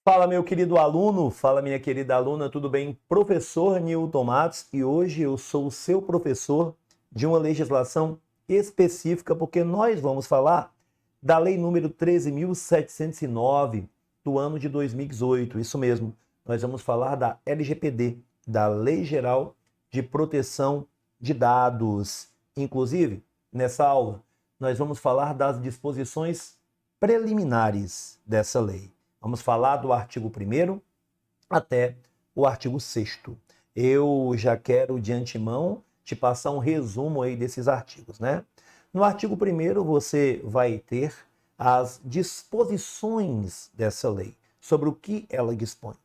Fala, meu querido aluno, fala, minha querida aluna, tudo bem? Professor Newton Matos, e hoje eu sou o seu professor de uma legislação específica, porque nós vamos falar da Lei número 13.709 do ano de 2018. Isso mesmo, nós vamos falar da LGPD, da Lei Geral de Proteção de Dados. Inclusive, nessa aula, nós vamos falar das disposições preliminares dessa lei. Vamos falar do artigo 1º até o artigo 6º. Eu já quero de antemão te passar um resumo aí desses artigos, né? No artigo 1º você vai ter as disposições dessa lei, sobre o que ela dispõe.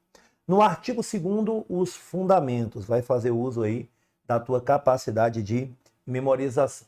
No artigo 2º, os fundamentos, vai fazer uso aí da tua capacidade de memorização.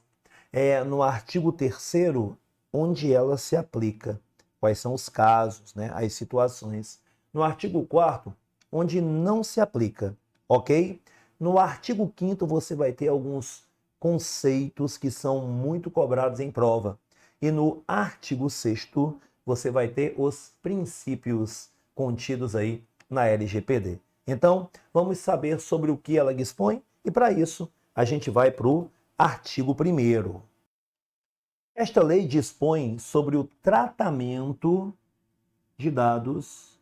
No artigo 3º, onde ela se aplica, quais são os casos, né, as situações. No artigo 4º, onde não se aplica, ok? No artigo 5º, você vai ter alguns conceitos que são muito cobrados em prova. E no artigo 6º, você vai ter os princípios contidos aí na LGPD. Então, vamos saber sobre o que ela dispõe e, para isso, a gente vai para o artigo 1º. Esta lei dispõe sobre o tratamento de dados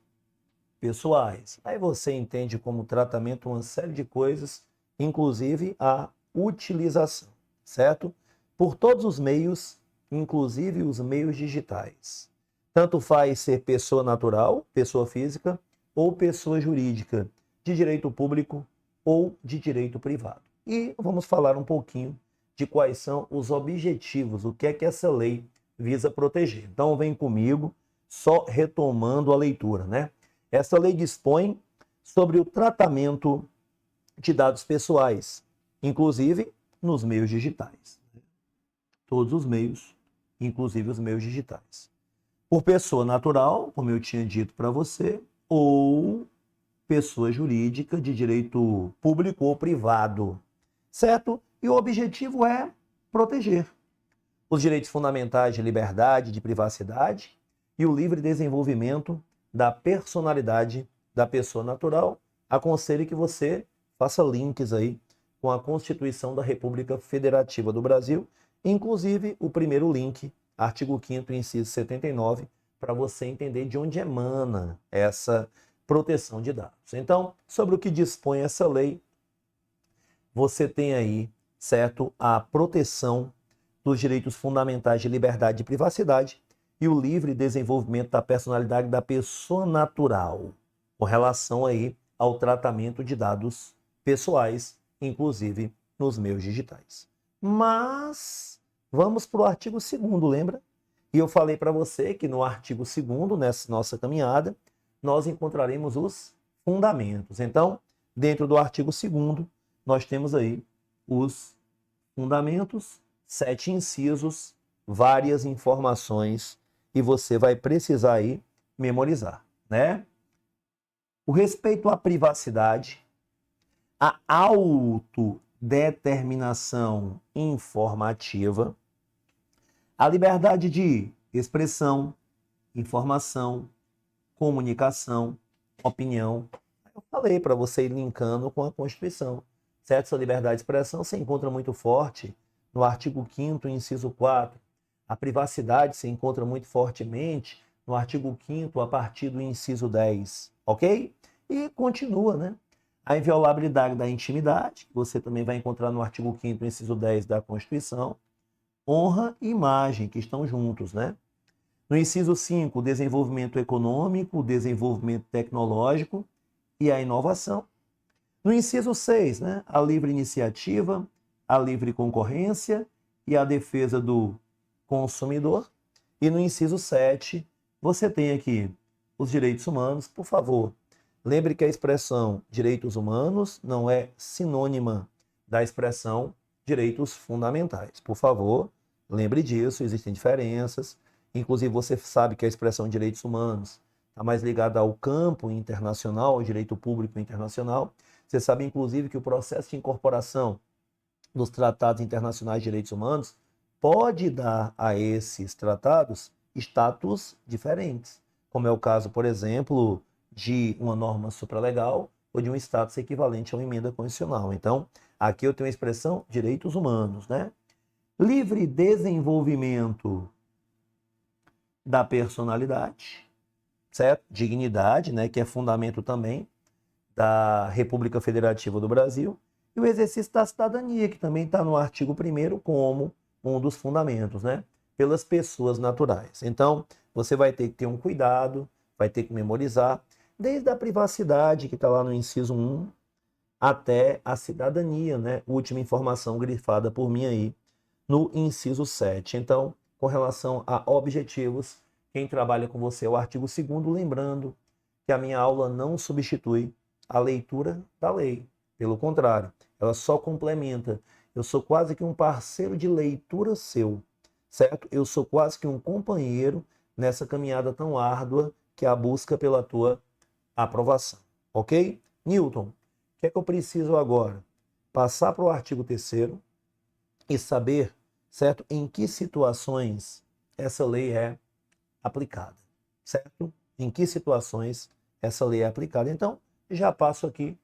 pessoais. Aí você entende como tratamento uma série de coisas, inclusive a utilização, certo? Por todos os meios, inclusive os meios digitais. Tanto faz ser pessoa natural, pessoa física, ou pessoa jurídica, de direito público ou de direito privado. E vamos falar um pouquinho de quais são os objetivos, o que é que essa lei visa proteger. Então vem comigo, só retomando a leitura, né? Essa lei dispõe sobre o tratamento de dados pessoais, inclusive nos meios digitais. Todos os meios, inclusive os meios digitais. Por pessoa natural, como eu tinha dito para você, ou pessoa jurídica de direito público ou privado, certo? E o objetivo é proteger os direitos fundamentais de liberdade, de privacidade e o livre desenvolvimento da personalidade da pessoa natural. Aconselho que você faça links aí com a Constituição da República Federativa do Brasil, inclusive o primeiro link, artigo 5º, inciso 79, para você entender de onde emana essa proteção de dados. Então, sobre o que dispõe essa lei, você tem aí, certo, a proteção dos direitos fundamentais de liberdade e privacidade e o livre desenvolvimento da personalidade da pessoa natural, com relação aí ao tratamento de dados pessoais, inclusive nos meios digitais. Mas vamos para o artigo 2º, lembra? E eu falei para você que no artigo 2º, nessa nossa caminhada, nós encontraremos os fundamentos. Então, dentro do artigo 2º, nós temos aí os fundamentos, 7 incisos, várias informações, e você vai precisar aí memorizar, né? O respeito à privacidade, a autodeterminação informativa, a liberdade de expressão, informação, comunicação, opinião. Eu falei para você ir linkando com a Constituição, certo? Essa liberdade de expressão se encontra muito forte no artigo 5º, inciso 4. A privacidade se encontra muito fortemente no artigo 5º, a partir do inciso 10, ok? E continua, né? A inviolabilidade da intimidade, que você também vai encontrar no artigo 5º, inciso 10 da Constituição. Honra e imagem, que estão juntos, né? No inciso 5, o desenvolvimento econômico, o desenvolvimento tecnológico e a inovação. No inciso 6, né, a livre iniciativa, a livre concorrência e a defesa do consumidor. E no inciso 7, você tem aqui os direitos humanos. Por favor, lembre que a expressão direitos humanos não é sinônima da expressão direitos fundamentais. Por favor, lembre disso, existem diferenças. Inclusive, você sabe que a expressão direitos humanos está mais ligada ao campo internacional, ao direito público internacional. Você sabe, inclusive, que o processo de incorporação dos tratados internacionais de direitos humanos pode dar a esses tratados status diferentes, como é o caso, por exemplo, de uma norma supralegal ou de um status equivalente a uma emenda constitucional. Então, aqui eu tenho a expressão direitos humanos, né? Livre desenvolvimento da personalidade, certo? Dignidade, né, que é fundamento também da República Federativa do Brasil, e o exercício da cidadania, que também está no artigo 1º como um dos fundamentos, né? Pelas pessoas naturais. Então, você vai ter que ter um cuidado, vai ter que memorizar, desde a privacidade, que está lá no inciso 1, até a cidadania, né? Última informação grifada por mim aí, no inciso 7. Então, com relação a objetivos, quem trabalha com você é o artigo 2º, lembrando que a minha aula não substitui a leitura da lei. Pelo contrário, ela só complementa. Eu sou quase que um parceiro de leitura seu, certo? Eu sou quase que um companheiro nessa caminhada tão árdua que é a busca pela tua aprovação, ok? Newton, o que é que eu preciso agora? Passar para o artigo 3º e saber, certo, em que situações essa lei é aplicada, certo? Em que situações essa lei é aplicada. Então, já passo aqui,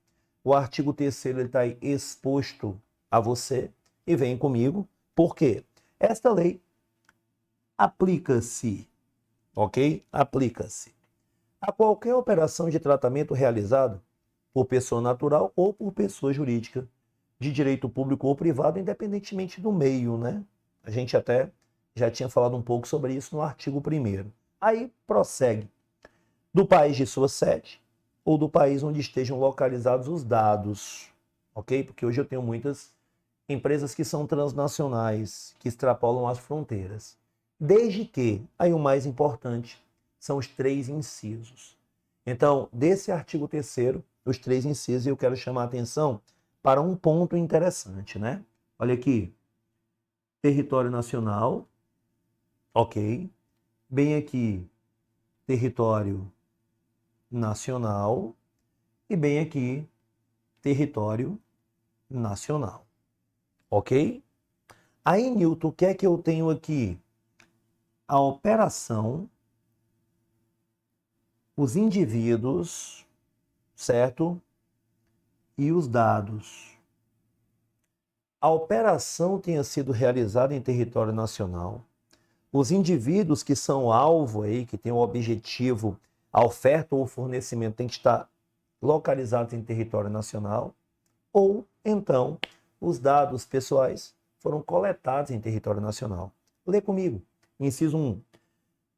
o artigo 3º está aí exposto a você e vem comigo, porque esta lei aplica-se, ok? Aplica-se a qualquer operação de tratamento realizada por pessoa natural ou por pessoa jurídica de direito público ou privado, independentemente do meio, né? A gente até já tinha falado um pouco sobre isso no artigo 1º. Aí prossegue. Do país de sua sede ou do país onde estejam localizados os dados, ok? Porque hoje eu tenho muitas empresas que são transnacionais, que extrapolam as fronteiras. Desde que, aí o mais importante, são os 3 incisos. Então, desse artigo 3º, os 3 incisos, eu quero chamar a atenção para um ponto interessante, né? Olha aqui, território nacional, ok. Bem aqui, território nacional e bem aqui, território nacional, ok? Aí, Newton, o que é que eu tenho aqui? A operação, os indivíduos, certo? E os dados. A operação tenha sido realizada em território nacional. Os indivíduos que são alvo aí, que têm o objetivo, a oferta ou o fornecimento tem que estar localizados em território nacional, ou então os dados pessoais foram coletados em território nacional. Lê comigo. Inciso 1.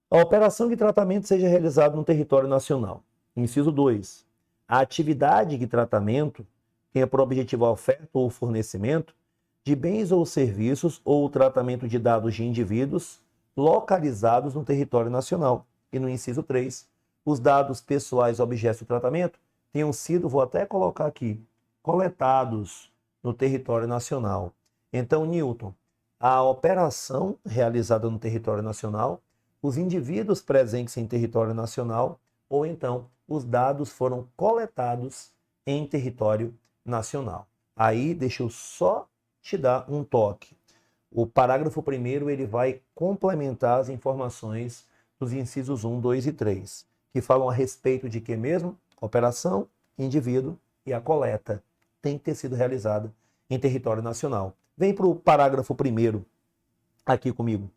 A operação de tratamento seja realizada no território nacional. Inciso 2. A atividade de tratamento tenha por objetivo a oferta ou fornecimento de bens ou serviços ou o tratamento de dados de indivíduos localizados no território nacional. E no inciso 3, os dados pessoais objeto do tratamento tenham sido, vou até colocar aqui, coletados no território nacional. Então, Newton, a operação realizada no território nacional, os indivíduos presentes em território nacional, ou então os dados foram coletados em território nacional. Aí, deixa eu só te dar um toque. O parágrafo 1º ele vai complementar as informações dos incisos 1, 2 e 3, que falam a respeito de que mesmo? Operação, indivíduo e a coleta tem que ter sido realizada em território nacional. Vem para o parágrafo 1º aqui comigo.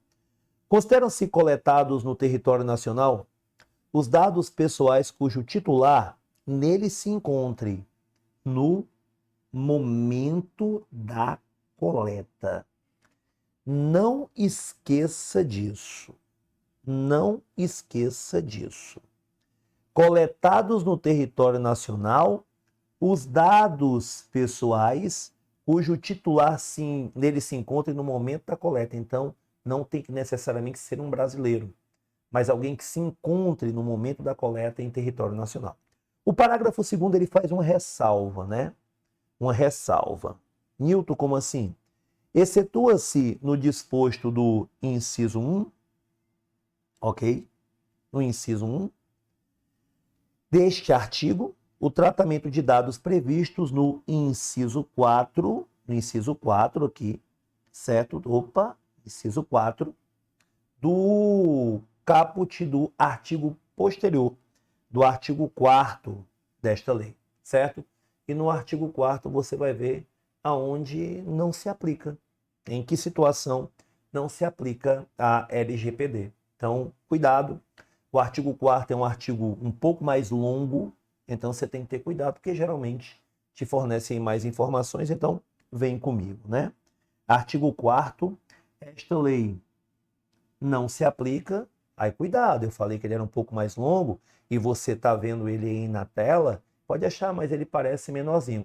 Consideram-se coletados no território nacional os dados pessoais cujo titular nele se encontre no momento da coleta. Não esqueça disso. Não esqueça disso. Coletados no território nacional os dados pessoais cujo titular nele se encontre no momento da coleta. Então, não tem que necessariamente ser um brasileiro, mas alguém que se encontre no momento da coleta em território nacional. O parágrafo 2º ele faz uma ressalva, né? Uma ressalva. Newton, como assim? Excetua-se no disposto do inciso 1, ok? No inciso 1 deste artigo, o tratamento de dados previstos no inciso 4 aqui, certo? Opa, inciso 4 do caput do artigo posterior, do artigo 4º desta lei, certo? E no artigo 4º você vai ver aonde não se aplica, em que situação não se aplica a LGPD. Então, cuidado, o artigo 4º é um artigo um pouco mais longo, então você tem que ter cuidado, porque geralmente te fornecem mais informações, então vem comigo, né? Artigo 4º, esta lei não se aplica, aí cuidado, eu falei que ele era um pouco mais longo, e você está vendo ele aí na tela, pode achar, mas ele parece menorzinho.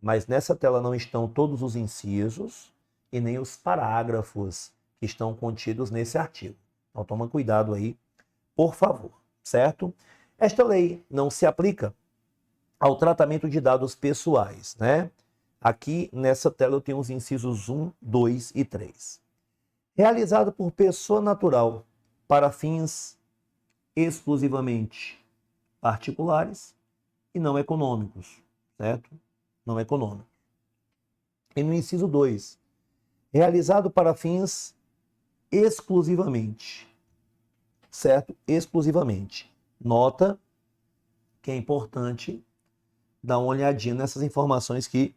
Mas nessa tela não estão todos os incisos e nem os parágrafos que estão contidos nesse artigo. Então toma cuidado aí, por favor, certo? Esta lei não se aplica ao tratamento de dados pessoais, né? Aqui nessa tela eu tenho os incisos 1, 2 e 3. Realizado por pessoa natural para fins exclusivamente particulares e não econômicos, certo? Não econômicos. E no inciso 2, realizado para fins exclusivamente, certo? Exclusivamente. Nota que é importante dar uma olhadinha nessas informações que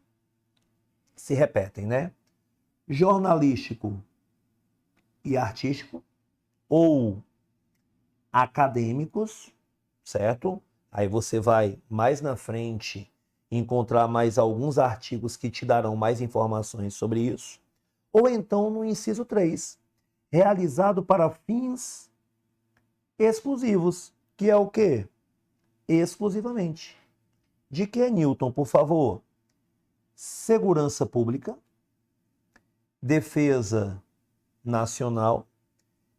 se repetem, né? Jornalístico e artístico ou acadêmicos, certo? Aí você vai mais na frente encontrar mais alguns artigos que te darão mais informações sobre isso. Ou então no inciso 3, realizado para fins exclusivos, que é o quê? Exclusivamente. De que, Newton, por favor? Segurança pública, defesa nacional,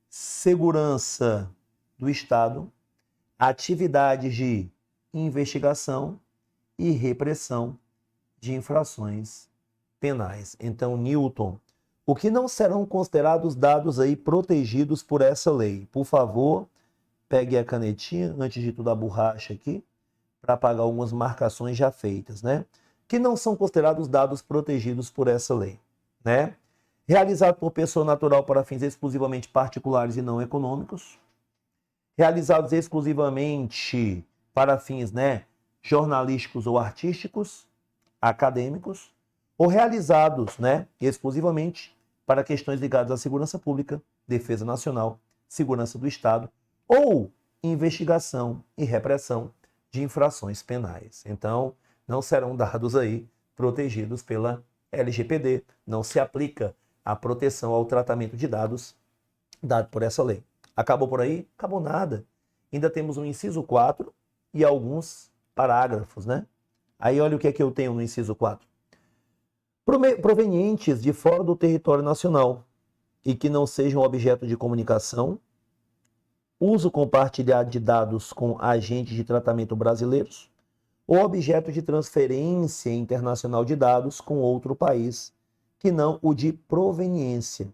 segurança do Estado, atividades de investigação e repressão de infrações penais. Então, Newton, o que não serão considerados dados aí protegidos por essa lei? Por favor, pegue a canetinha, antes de tudo a borracha aqui, para apagar algumas marcações já feitas, né? Que não são considerados dados protegidos por essa lei, né? Realizado por pessoa natural para fins exclusivamente particulares e não econômicos, realizados exclusivamente para fins, né, jornalísticos ou artísticos, acadêmicos, ou realizados, né, exclusivamente para questões ligadas à segurança pública, defesa nacional, segurança do Estado, ou investigação e repressão de infrações penais. Então, não serão dados aí protegidos pela LGPD, não se aplica a proteção ao tratamento de dados dado por essa lei. Acabou por aí? Acabou nada. Ainda temos um inciso 4 e alguns parágrafos, né? Aí olha o que é que eu tenho no inciso 4. Provenientes de fora do território nacional e que não sejam objeto de comunicação, uso compartilhado de dados com agentes de tratamento brasileiros ou objeto de transferência internacional de dados com outro país que não o de proveniência,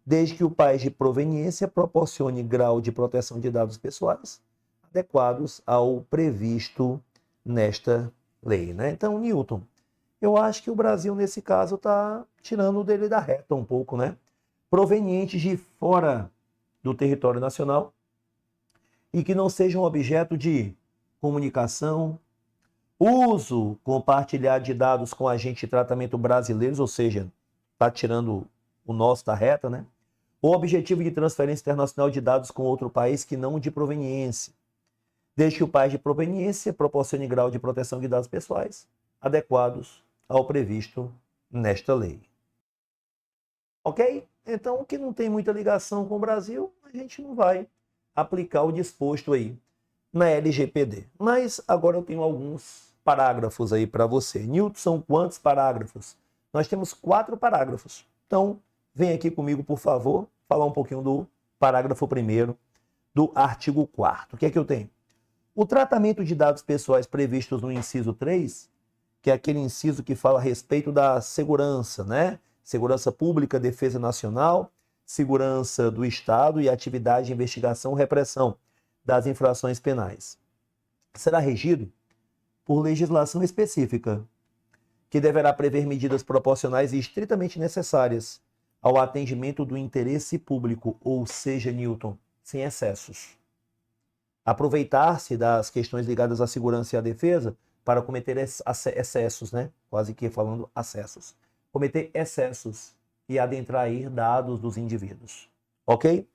desde que o país de proveniência proporcione grau de proteção de dados pessoais adequados ao previsto nesta lei, né? Então, Newton, eu acho que o Brasil, nesse caso, está tirando o dele da reta um pouco, né? Provenientes de fora do território nacional e que não sejam objeto de comunicação, uso compartilhado de dados com agentes de tratamento brasileiros, ou seja, está tirando o nosso da reta, né? O objetivo de transferência internacional de dados com outro país que não o de proveniência, desde que o país de proveniência proporcione grau de proteção de dados pessoais adequados ao previsto nesta lei. Ok? Então, o que não tem muita ligação com o Brasil, a gente não vai aplicar o disposto aí na LGPD. Mas agora eu tenho alguns parágrafos aí para você. Newton, são quantos parágrafos? Nós temos 4 parágrafos. Então, vem aqui comigo, por favor, falar um pouquinho do parágrafo 1º do artigo 4º. O que é que eu tenho? O tratamento de dados pessoais previstos no inciso 3, que é aquele inciso que fala a respeito da segurança, né? Segurança pública, defesa nacional, segurança do Estado e atividade de investigação e repressão das infrações penais. Será regido por legislação específica, que deverá prever medidas proporcionais e estritamente necessárias ao atendimento do interesse público, ou seja, Newton, sem excessos. aproveitar-se das questões ligadas à segurança e à defesa para cometer excessos, né? Quase que falando acessos. Cometer excessos e adentrair dados dos indivíduos. Ok?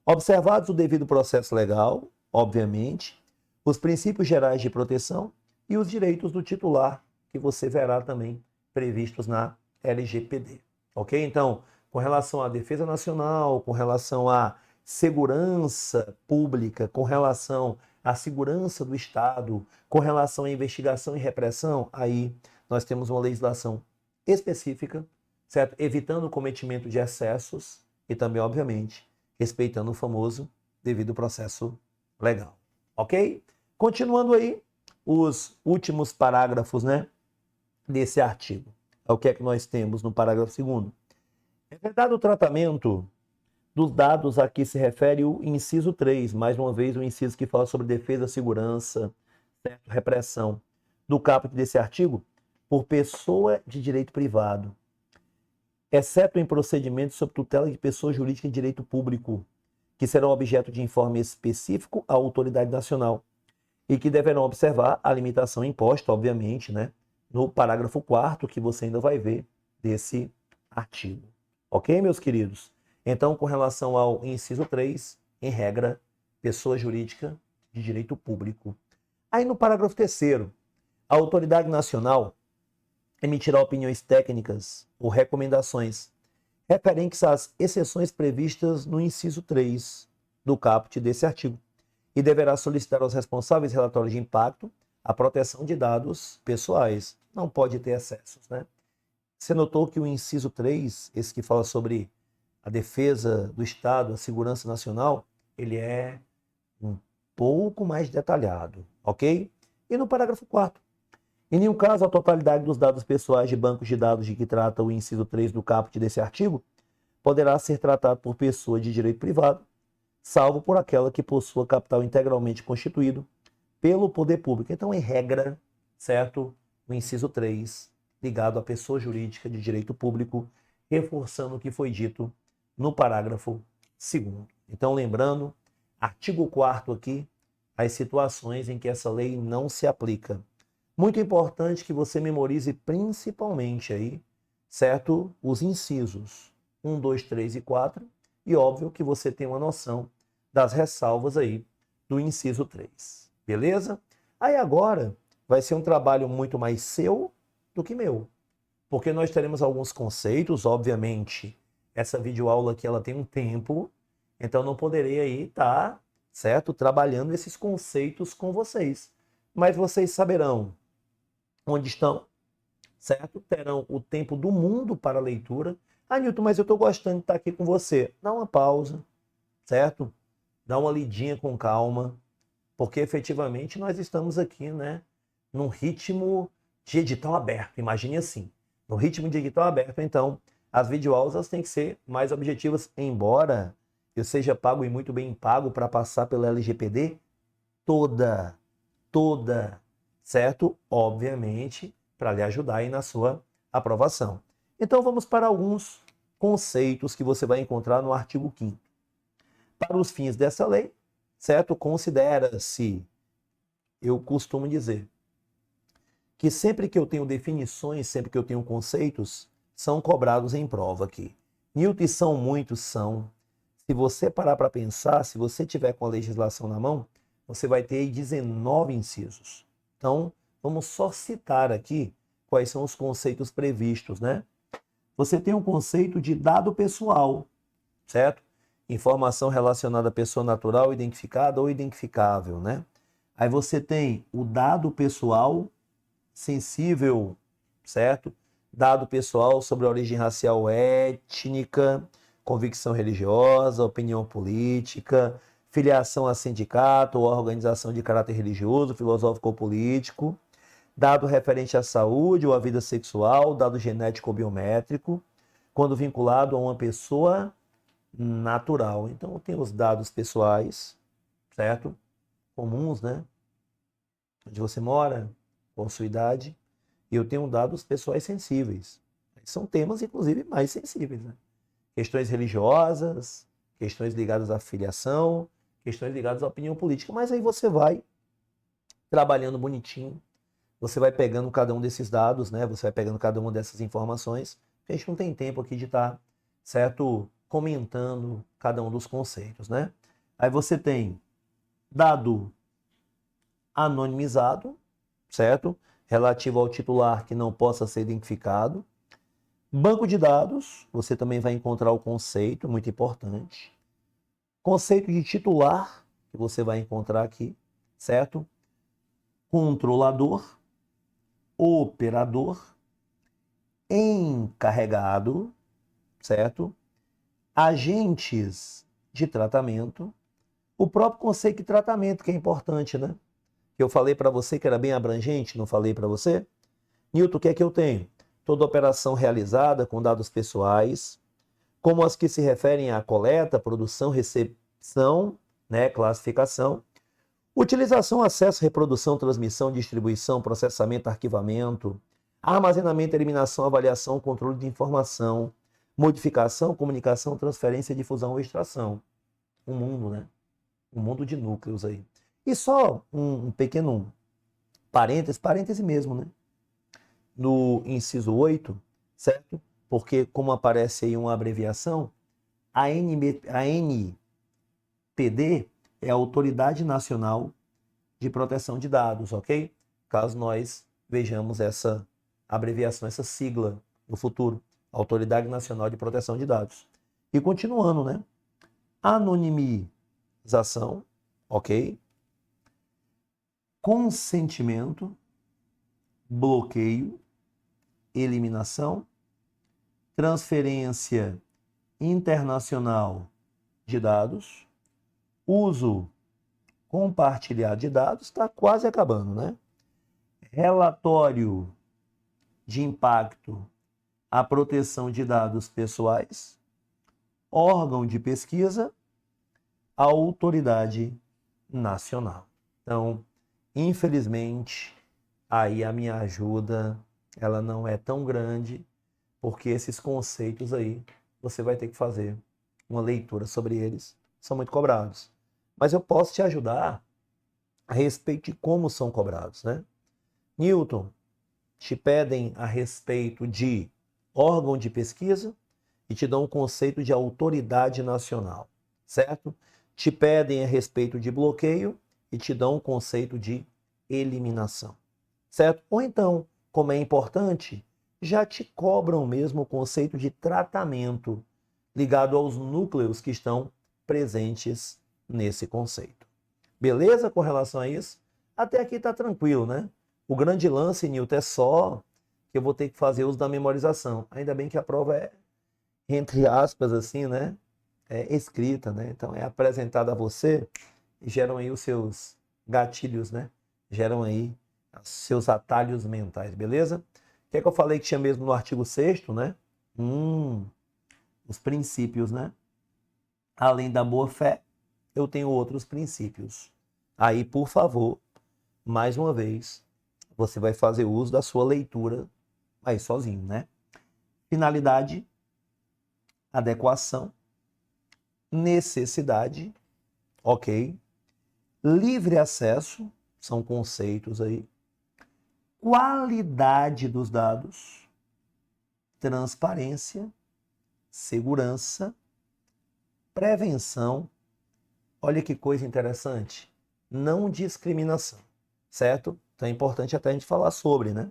Observados o devido processo legal, obviamente, os princípios gerais de proteção e os direitos do titular, que você verá também previstos na LGPD. Ok? Então, com relação à defesa nacional, com relação à segurança pública, com relação à segurança do Estado, com relação à investigação e repressão, aí nós temos uma legislação específica, certo? Evitando o cometimento de excessos e também, obviamente, respeitando o famoso devido processo legal. Ok? Continuando aí, os últimos parágrafos, né, desse artigo. O que é que nós temos no parágrafo 2º? É vedado o tratamento dos dados a que se refere o inciso 3, mais uma vez o inciso que fala sobre defesa, segurança, certo? Repressão, do caput desse artigo, por pessoa de direito privado, exceto em procedimentos sob tutela de pessoa jurídica de direito público, que serão objeto de informe específico à autoridade nacional e que deverão observar a limitação imposta, obviamente, né, no parágrafo 4º, que você ainda vai ver desse artigo. Ok, meus queridos? Então, com relação ao inciso 3, em regra, pessoa jurídica de direito público. Aí no parágrafo 3º, a autoridade nacional emitirá opiniões técnicas ou recomendações referentes às exceções previstas no inciso 3 do caput desse artigo e deverá solicitar aos responsáveis relatórios de impacto a proteção de dados pessoais. Não pode ter excessos, né? Você notou que o inciso 3, esse que fala sobre a defesa do Estado, a segurança nacional, ele é um pouco mais detalhado, ok? E no parágrafo 4º, em nenhum caso a totalidade dos dados pessoais de bancos de dados de que trata o inciso 3 do caput desse artigo poderá ser tratado por pessoa de direito privado, salvo por aquela que possua capital integralmente constituído pelo poder público. Então, em regra, certo? O inciso 3, ligado à pessoa jurídica de direito público, reforçando o que foi dito no parágrafo 2º. Então, lembrando, artigo 4º aqui, as situações em que essa lei não se aplica. Muito importante que você memorize principalmente aí, certo? Os incisos 1, 2, 3 e 4, e óbvio que você tem uma noção das ressalvas aí do inciso 3. Beleza? Aí agora vai ser um trabalho muito mais seu do que meu, porque nós teremos alguns conceitos, obviamente, essa videoaula aqui ela tem um tempo, então não poderei aí estar, certo? Trabalhando esses conceitos com vocês. Mas vocês saberão onde estão, certo? Terão o tempo do mundo para a leitura. Ah, Newton, mas eu estou gostando de estar aqui com você. Dá uma pausa, certo? Dá uma lidinha com calma, porque efetivamente nós estamos aqui, né, num ritmo de edital aberto. Imagine assim, no ritmo de edital aberto, então, as videoaulas têm que ser mais objetivas, embora eu seja pago e muito bem pago para passar pela LGPD toda, certo? Obviamente, para lhe ajudar aí na sua aprovação. Então, vamos para alguns conceitos que você vai encontrar no artigo 5º. Para os fins dessa lei, certo? Considera-se, eu costumo dizer, que sempre que eu tenho definições, sempre que eu tenho conceitos, são cobrados em prova aqui. Newton, são muitos, são. Se você parar para pensar, se você tiver com a legislação na mão, você vai ter 19 incisos. Então, vamos só citar aqui quais são os conceitos previstos, né? Você tem um conceito de dado pessoal, certo? Informação relacionada à pessoa natural, identificada ou identificável, né? Aí você tem o dado pessoal sensível, certo? Dado pessoal sobre a origem racial, étnica, convicção religiosa, opinião política, filiação a sindicato ou organização de caráter religioso, filosófico ou político, dado referente à saúde ou à vida sexual, dado genético ou biométrico, quando vinculado a uma pessoa natural. Então, tem os dados pessoais, certo? Comuns, né? Onde você mora, com sua idade. E eu tenho dados pessoais sensíveis. São temas, inclusive, mais sensíveis, né? Questões religiosas, questões ligadas à filiação, questões ligadas à opinião política. Mas aí você vai trabalhando bonitinho, você vai pegando cada um desses dados, né? Você vai pegando cada uma dessas informações. A gente não tem tempo aqui de estar, certo, comentando cada um dos conceitos, né? Aí você tem dado anonimizado, certo? Relativo ao titular que não possa ser identificado. Banco de dados, você também vai encontrar o conceito, muito importante. Conceito de titular, que você vai encontrar aqui, certo? Controlador, operador, encarregado, certo? Agentes de tratamento, o próprio conceito de tratamento, que é importante, né? Eu falei para você que era bem abrangente, não falei para você? Newton, o que é que eu tenho? Toda operação realizada com dados pessoais, como as que se referem à coleta, produção, recepção, né, classificação, utilização, acesso, reprodução, transmissão, distribuição, processamento, arquivamento, armazenamento, eliminação, avaliação, controle de informação, modificação, comunicação, transferência, difusão ou extração. Um mundo, né? Um mundo de núcleos aí. E só um pequeno parêntese mesmo, né? No inciso 8, certo? Porque como aparece aí uma abreviação, a NPD é a Autoridade Nacional de Proteção de Dados, ok? Caso nós vejamos essa abreviação, essa sigla no futuro, Autoridade Nacional de Proteção de Dados. E continuando, né? Anonimização, ok? Consentimento, bloqueio, eliminação, transferência internacional de dados, uso compartilhado de dados, está quase acabando, né? Relatório de impacto à proteção de dados pessoais, órgão de pesquisa, autoridade nacional. Então, infelizmente, aí a minha ajuda, ela não é tão grande, porque esses conceitos aí, você vai ter que fazer uma leitura sobre eles, são muito cobrados. Mas eu posso te ajudar a respeito de como são cobrados, né? Newton, te pedem a respeito de órgão de pesquisa e te dão um conceito de autoridade nacional, certo? Te pedem a respeito de bloqueio e te dão um conceito de eliminação, certo? Ou então, como é importante, já te cobram mesmo o conceito de tratamento ligado aos núcleos que estão presentes nesse conceito. Beleza com relação a isso? Até aqui está tranquilo, né? O grande lance, Newton, é só que eu vou ter que fazer uso da memorização. Ainda bem que a prova é, entre aspas, assim, né? É escrita, né? Então é apresentada a você e geram aí os seus gatilhos, né? Geram aí os seus atalhos mentais, beleza? O que é que eu falei que tinha mesmo no artigo 6º, né? Os princípios, né? Além da boa-fé, eu tenho outros princípios. Aí, por favor, mais uma vez, você vai fazer uso da sua leitura aí sozinho, né? Finalidade, adequação, necessidade, ok? Livre acesso, são conceitos aí. Qualidade dos dados, transparência, segurança, prevenção. Olha que coisa interessante. Não discriminação, certo? Então é importante até a gente falar sobre, né?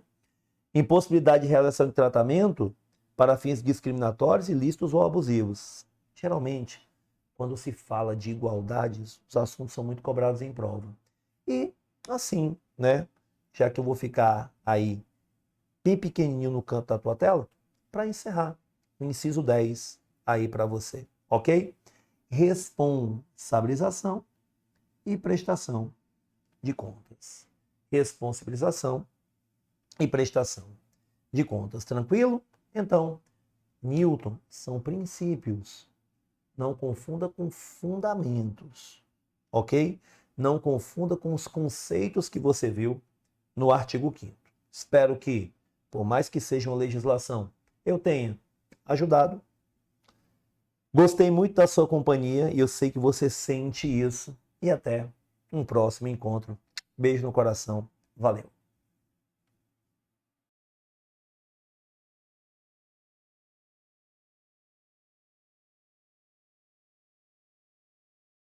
Impossibilidade de realização de tratamento para fins discriminatórios, ilícitos ou abusivos. Geralmente, quando se fala de igualdade, os assuntos são muito cobrados em prova. E, assim, né? Já que eu vou ficar aí bem pequenininho no canto da tua tela, para encerrar o inciso 10 aí para você, ok? Responsabilização e prestação de contas. Responsabilização e prestação de contas. Tranquilo? Então, Newton são princípios. Não confunda com fundamentos, ok? Não confunda com os conceitos que você viu no artigo 5º. Espero que, por mais que seja uma legislação, eu tenha ajudado. Gostei muito da sua companhia e eu sei que você sente isso e até um próximo encontro. Beijo no coração. Valeu!